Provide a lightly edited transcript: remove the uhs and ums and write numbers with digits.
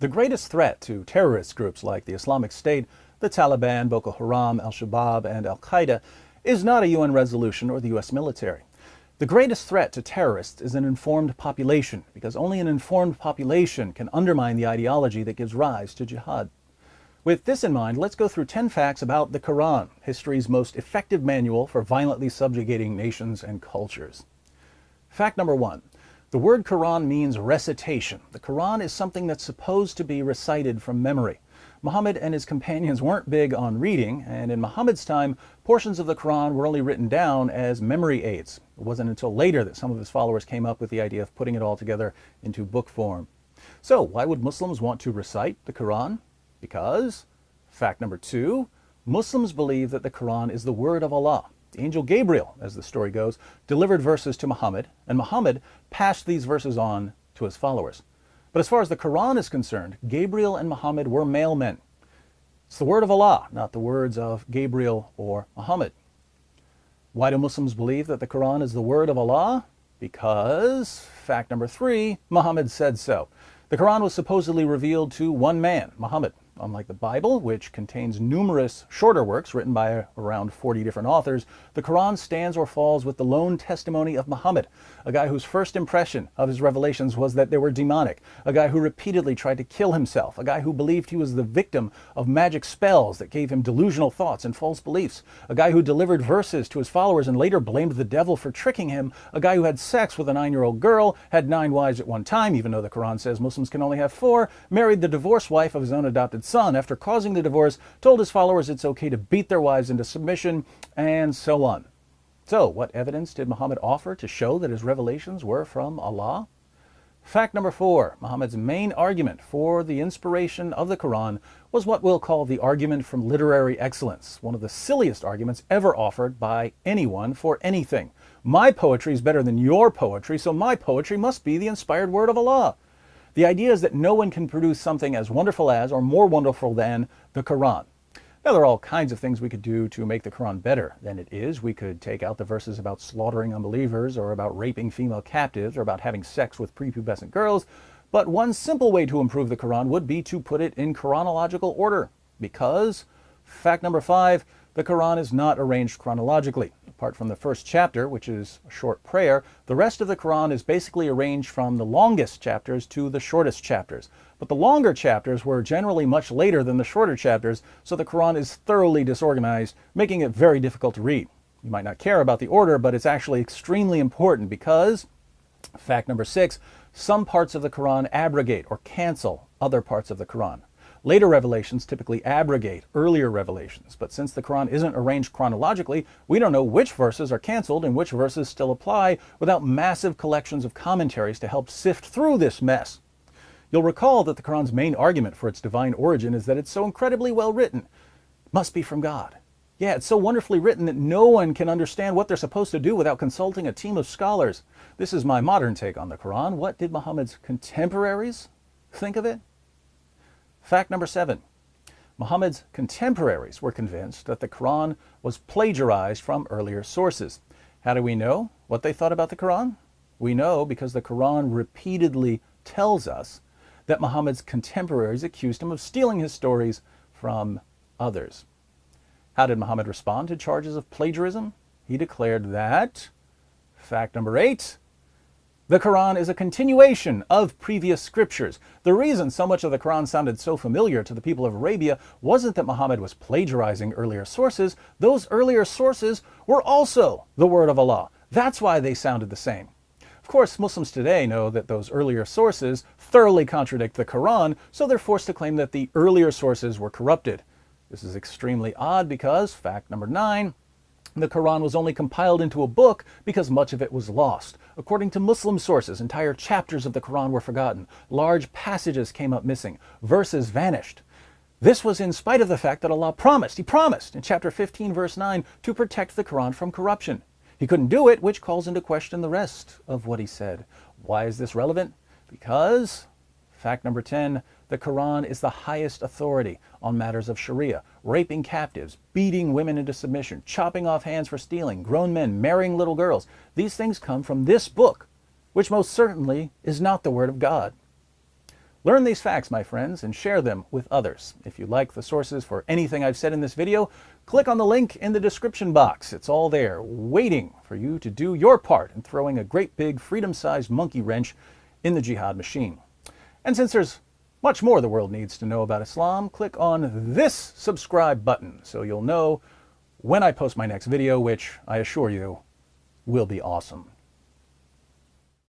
The greatest threat to terrorist groups like the Islamic State, the Taliban, Boko Haram, Al-Shabaab, and Al-Qaeda is not a UN resolution or the US military. The greatest threat to terrorists is an informed population, because only an informed population can undermine the ideology that gives rise to jihad. With this in mind, let's go through 10 facts about the Quran, history's most effective manual for violently subjugating nations and cultures. Fact number 1. The word Quran means recitation. The Quran is something that's supposed to be recited from memory. Muhammad and his companions weren't big on reading, and in Muhammad's time, portions of the Quran were only written down as memory aids. It wasn't until later that some of his followers came up with the idea of putting it all together into book form. So, why would Muslims want to recite the Quran? Because, fact number 2, Muslims believe that the Quran is the word of Allah. The angel Gabriel, as the story goes, delivered verses to Muhammad, and Muhammad passed these verses on to his followers. But as far as the Quran is concerned, Gabriel and Muhammad were mailmen. It's the word of Allah, not the words of Gabriel or Muhammad. Why do Muslims believe that the Quran is the word of Allah? Because, fact number 3, Muhammad said so. The Quran was supposedly revealed to one man, Muhammad. Unlike the Bible, which contains numerous shorter works written by around 40 different authors, the Quran stands or falls with the lone testimony of Muhammad, a guy whose first impression of his revelations was that they were demonic, a guy who repeatedly tried to kill himself, a guy who believed he was the victim of magic spells that gave him delusional thoughts and false beliefs, a guy who delivered verses to his followers and later blamed the devil for tricking him, a guy who had sex with a 9-year-old girl, had 9 wives at one time, even though the Quran says Muslims can only have 4, married the divorced wife of his own adopted son after causing the divorce, told his followers it's okay to beat their wives into submission, and so on. So, what evidence did Muhammad offer to show that his revelations were from Allah? Fact number 4. Muhammad's main argument for the inspiration of the Quran was what we'll call the argument from literary excellence, one of the silliest arguments ever offered by anyone for anything. My poetry is better than your poetry, so my poetry must be the inspired word of Allah. The idea is that no one can produce something as wonderful as or more wonderful than the Quran. Now, there are all kinds of things we could do to make the Quran better than it is. We could take out the verses about slaughtering unbelievers, or about raping female captives, or about having sex with prepubescent girls. But one simple way to improve the Quran would be to put it in chronological order. Because, fact number 5, the Quran is not arranged chronologically. Apart from the first chapter, which is a short prayer, the rest of the Quran is basically arranged from the longest chapters to the shortest chapters. But the longer chapters were generally much later than the shorter chapters, so the Quran is thoroughly disorganized, making it very difficult to read. You might not care about the order, but it's actually extremely important because, fact number 6, some parts of the Quran abrogate or cancel other parts of the Quran. Later revelations typically abrogate earlier revelations, but since the Quran isn't arranged chronologically, we don't know which verses are canceled and which verses still apply without massive collections of commentaries to help sift through this mess. You'll recall that the Quran's main argument for its divine origin is that it's so incredibly well written. It must be from God. Yeah, it's so wonderfully written that no one can understand what they're supposed to do without consulting a team of scholars. This is my modern take on the Quran. What did Muhammad's contemporaries think of it? Fact number 7. Muhammad's contemporaries were convinced that the Quran was plagiarized from earlier sources. How do we know what they thought about the Quran? We know because the Quran repeatedly tells us that Muhammad's contemporaries accused him of stealing his stories from others. How did Muhammad respond to charges of plagiarism? He declared that, fact number 8, the Quran is a continuation of previous scriptures. The reason so much of the Quran sounded so familiar to the people of Arabia wasn't that Muhammad was plagiarizing earlier sources. Those earlier sources were also the word of Allah. That's why they sounded the same. Of course, Muslims today know that those earlier sources thoroughly contradict the Quran, so they're forced to claim that the earlier sources were corrupted. This is extremely odd because, fact number 9, the Quran was only compiled into a book because much of it was lost. According to Muslim sources, entire chapters of the Quran were forgotten. Large passages came up missing. Verses vanished. This was in spite of the fact that Allah promised, He promised in chapter 15, verse 9, to protect the Quran from corruption. He couldn't do it, which calls into question the rest of what He said. Why is this relevant? Because, fact number 10, the Quran is the highest authority on matters of Sharia, raping captives, beating women into submission, chopping off hands for stealing, grown men marrying little girls. These things come from this book, which most certainly is not the Word of God. Learn these facts, my friends, and share them with others. If you like the sources for anything I've said in this video, click on the link in the description box. It's all there, waiting for you to do your part in throwing a great big freedom-sized monkey wrench in the jihad machine. And since there's much more the world needs to know about Islam, click on this subscribe button so you'll know when I post my next video, which I assure you will be awesome.